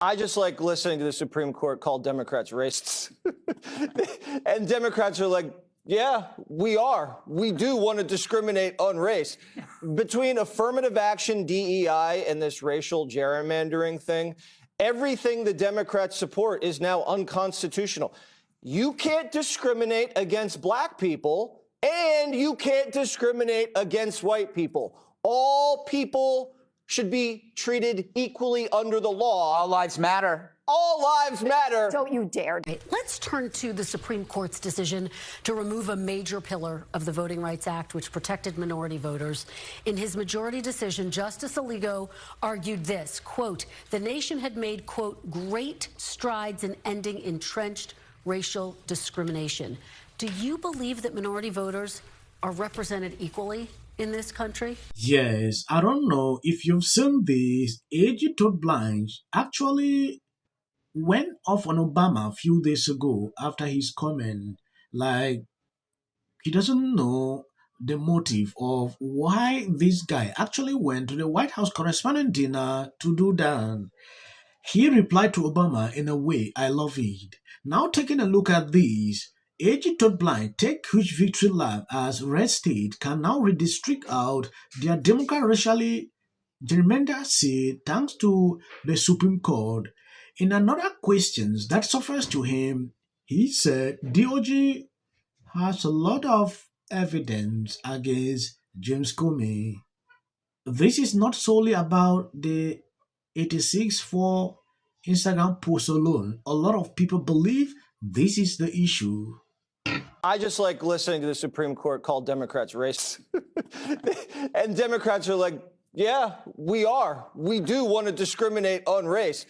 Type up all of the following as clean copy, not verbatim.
I just like listening to the Supreme Court call Democrats racists. And Democrats are like, yeah, we are. We do want to discriminate on race. Between affirmative action, DEI, and this racial gerrymandering thing, everything the Democrats support is now unconstitutional. You can't discriminate against black people, and you can't discriminate against white people. All people should be treated equally under the law. All lives matter. All lives matter. Don't you dare. Let's turn to the Supreme Court's decision to remove a major pillar of the Voting Rights Act, which protected minority voters. In his majority decision, Justice Alito argued this, quote, the nation had made, quote, great strides in ending entrenched racial discrimination. Do you believe that minority voters are represented equally in this country? Yes, I don't know if you've seen this. TODD BLANCHE actually went off on Obama a few days ago after his comment, like he doesn't know the motive of why this guy actually went to the White House correspondent dinner to do that. He replied to Obama in a way, I love it. Now taking a look at this, TODD BLANCHE take huge victory lap as red state can now redistrict out their Democrat racially gerrymandered seat thanks to the Supreme Court. In another questions that surfaced to him, he said DOJ has a lot of evidence against James Comey. This is not solely about the 86-4 Instagram post alone. A lot of people believe this is the issue. I just like listening to the Supreme Court call Democrats racists. And Democrats are like, yeah, we are. We do want to discriminate on race.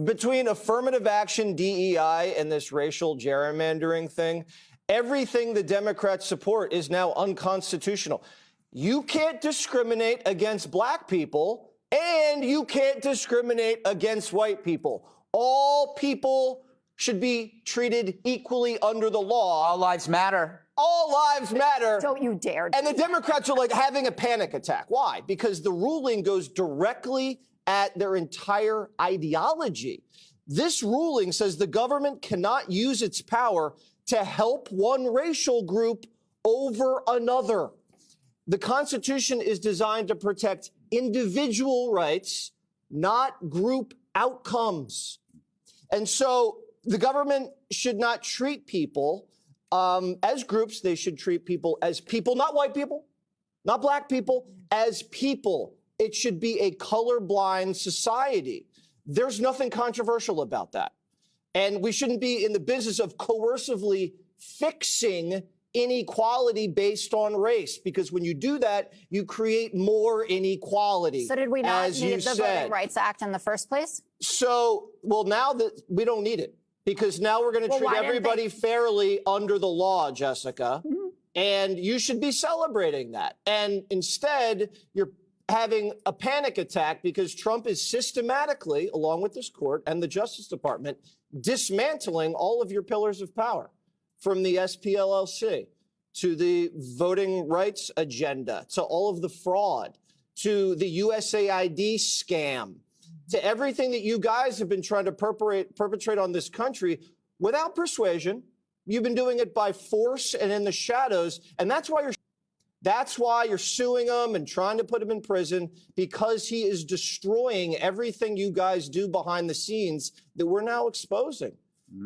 Between affirmative action, DEI, and this racial gerrymandering thing, everything the Democrats support is now unconstitutional. You can't discriminate against black people, and you can't discriminate against white people. All people should be treated equally under the law. All lives matter. All lives matter. Don't you dare. And the Democrats are like having a panic attack. Why? Because the ruling goes directly at their entire ideology. This ruling says the government cannot use its power to help one racial group over another. The Constitution is designed to protect individual rights, not group outcomes. And so the government should not treat people as groups. They should treat people as people, not white people, not black people, as people. It should be a colorblind society. There's nothing controversial about that. And we shouldn't be in the business of coercively fixing inequality based on race, because when you do that, you create more inequality. So did we not need the Voting Rights Act in the first place? So, well, now that we don't need it, because now we're going to treat everybody fairly under the law, Jessica. Mm-hmm. And you should be celebrating that. And instead, you're having a panic attack because Trump is systematically, along with this court and the Justice Department, dismantling all of your pillars of power, from the SPLLC to the voting rights agenda, to all of the fraud, to the USAID scam, to everything that you guys have been trying to perpetrate on this country without persuasion. You've been doing it by force and in the shadows, and that's why you're suing him and trying to put him in prison, because he is destroying everything you guys do behind the scenes that we're now exposing.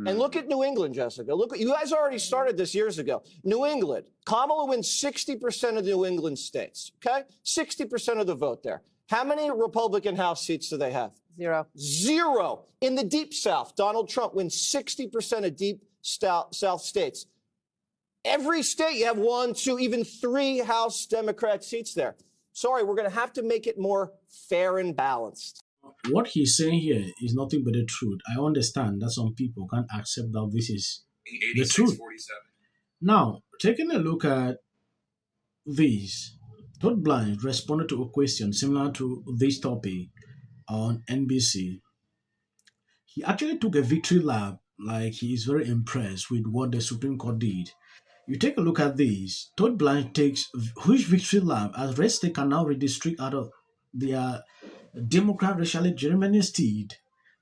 And look at New England, Jessica. Look, you guys already started this years ago. New England, Kamala wins 60% of New England states, okay? 60% of the vote there. How many Republican House seats do they have? Zero. Zero. In the Deep South, Donald Trump wins 60% of Deep South states. Every state, you have 1, 2, even 3 House Democrat seats there. Sorry, we're going to have to make it more fair and balanced. What he's saying here is nothing but the truth. I understand that some people can't accept that this is the truth. Now, taking a look at this, TODD BLANCHE responded to a question similar to this topic on NBC. He actually took a victory lap, like he is very impressed with what the Supreme Court did. You take a look at this, TODD BLANCHE takes huge victory lap as red state can now redistrict out of their Democrat racially gerrymandered state.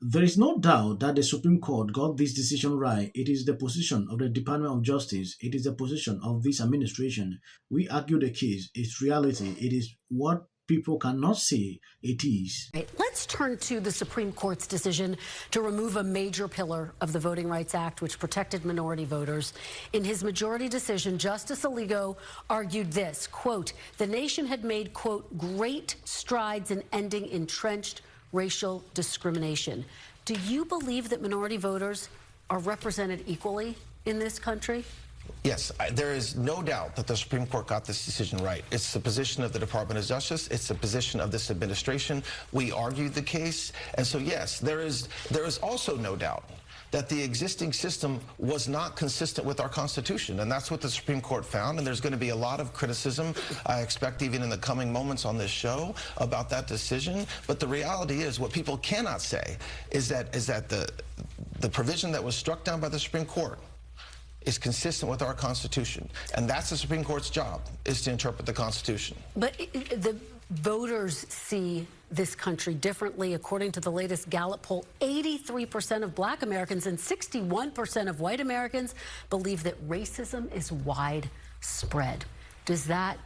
there is no doubt that the Supreme Court got this decision right. It is the position of the Department of Justice. It is the position of this administration. We argue the case. It's reality. It is what people cannot see. It is. Let's turn to the Supreme Court's decision to remove a major pillar of the Voting Rights Act, which protected minority voters. In his majority decision, Justice Alito argued this, quote, the nation had made, quote, great strides in ending entrenched racial discrimination. Do you believe that minority voters are represented equally in this country? Yes, there is no doubt that the Supreme Court got this decision right. It's the position of the Department of Justice. It's the position of this administration. We argued the case. And so, yes, there is also no doubt that the existing system was not consistent with our Constitution. And that's what the Supreme Court found. And there's going to be a lot of criticism, I expect, even in the coming moments on this show about that decision. But the reality is, what people cannot say is that the provision that was struck down by the Supreme Court is consistent with our Constitution. And that's the Supreme Court's job, is to interpret the Constitution. But the voters see this country differently. According to the latest Gallup poll, 83% of Black Americans and 61% of white Americans believe that racism is widespread. Does that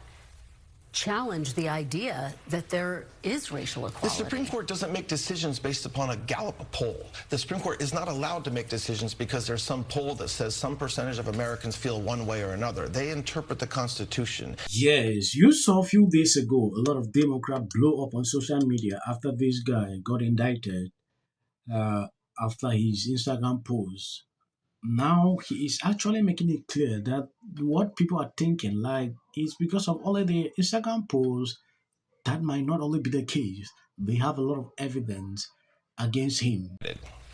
challenge the idea that there is racial equality? The Supreme Court doesn't make decisions based upon a Gallup poll. The Supreme Court is not allowed to make decisions because there's some poll that says some percentage of Americans feel one way or another. They interpret the Constitution. Yes, you saw a few days ago a lot of Democrats blow up on social media after this guy got indicted after his Instagram post. Now he is actually making it clear that what people are thinking, like, it's because of all of the Instagram posts. That might not only be the case. They have a lot of evidence against him.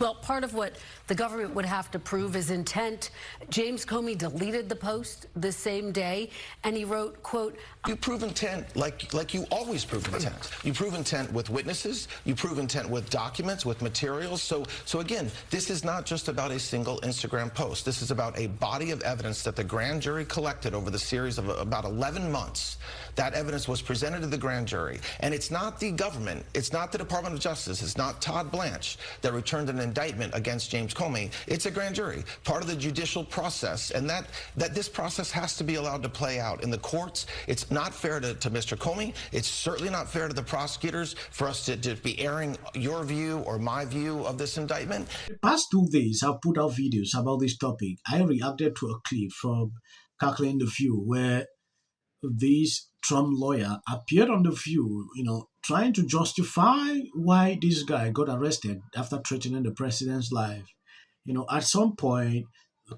Well, part of what the government would have to prove is intent. James Comey deleted the post the same day, and he wrote, quote, you prove intent like you always prove intent. You prove intent with witnesses. You prove intent with documents, with materials. So again, this is not just about a single Instagram post. This is about a body of evidence that the grand jury collected over the series of about 11 months. That evidence was presented to the grand jury. And it's not the government, it's not the Department of Justice, it's not TODD BLANCHE that returned an indictment against James Comey. It's a grand jury, part of the judicial process, and that this process has to be allowed to play out in the courts. It's not fair to Mr. Comey. It's certainly not fair to the prosecutors for us to be airing your view or my view of this indictment. The past 2 days, I've put out videos about this topic. I reacted to a clip from Cackling the View where this Trump lawyer appeared on The View, trying to justify why this guy got arrested after threatening the president's life. At some point,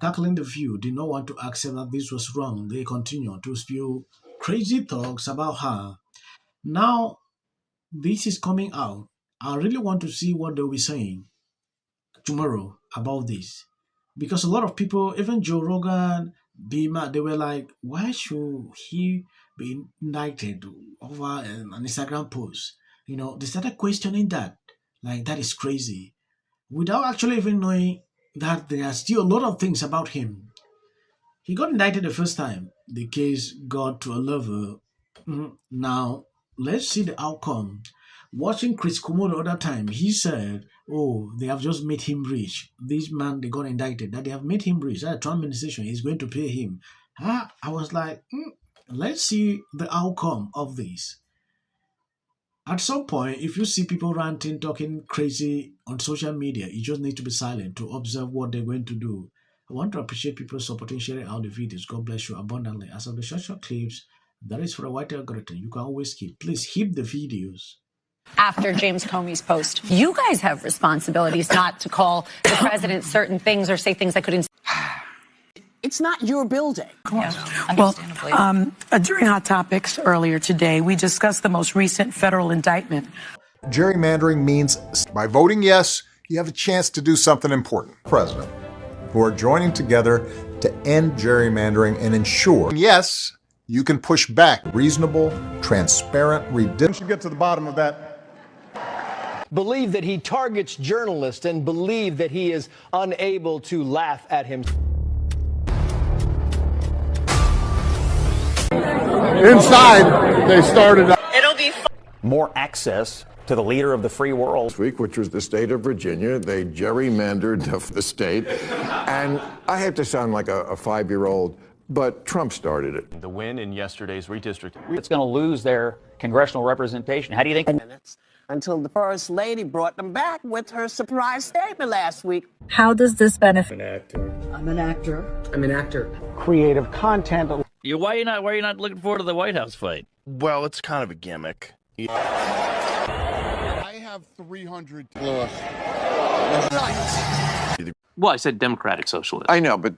Cackling the View did not want to accept that this was wrong. They continued to spew crazy talks about her. Now, this is coming out. I really want to see what they'll be saying tomorrow about this. Because a lot of people, even Joe Rogan, Bima, they were like, why should he be indicted over an Instagram post? They started questioning that. Like, that is crazy. Without actually even knowing that there are still a lot of things about him. He got indicted the first time. The case got to a level. Now, let's see the outcome. Watching Chris Cuomo the other time, he said, oh, they have just made him rich. This man, they got indicted, that they have made him rich. That the Trump administration is going to pay him. I was like, let's see the outcome of this. At some point, if you see people ranting, talking crazy on social media, you just need to be silent to observe what they're going to do. I want to appreciate people supporting, sharing out the videos. God bless you abundantly. As of the short clips, that is for a white algorithm. You can always skip. Please keep the videos. After James Comey's post, you guys have responsibilities not to call the president certain things or say things that could. It's not your building. Well, during Hot Topics earlier today, we discussed the most recent federal indictment. Gerrymandering means by voting yes, you have a chance to do something important. President, who are joining together to end gerrymandering and ensure, yes, you can push back reasonable, transparent, We should get to the bottom of that. Believe that he targets journalists and believe that he is unable to laugh at him. Inside, they started. More access to the leader of the free world. This week, which was the state of Virginia, they gerrymandered the state. And I hate to sound like a 5-year-old, but Trump started it. The win in yesterday's redistricting. It's going to lose their congressional representation. How do you think? Until the First Lady brought them back with her surprise statement last week. How does this benefit? I'm an actor. I'm an actor. I'm an actor. Creative content. Why are you not looking forward to the White House fight? Well, it's kind of a gimmick. I have 300. Well, I said Democratic Socialist. I know, but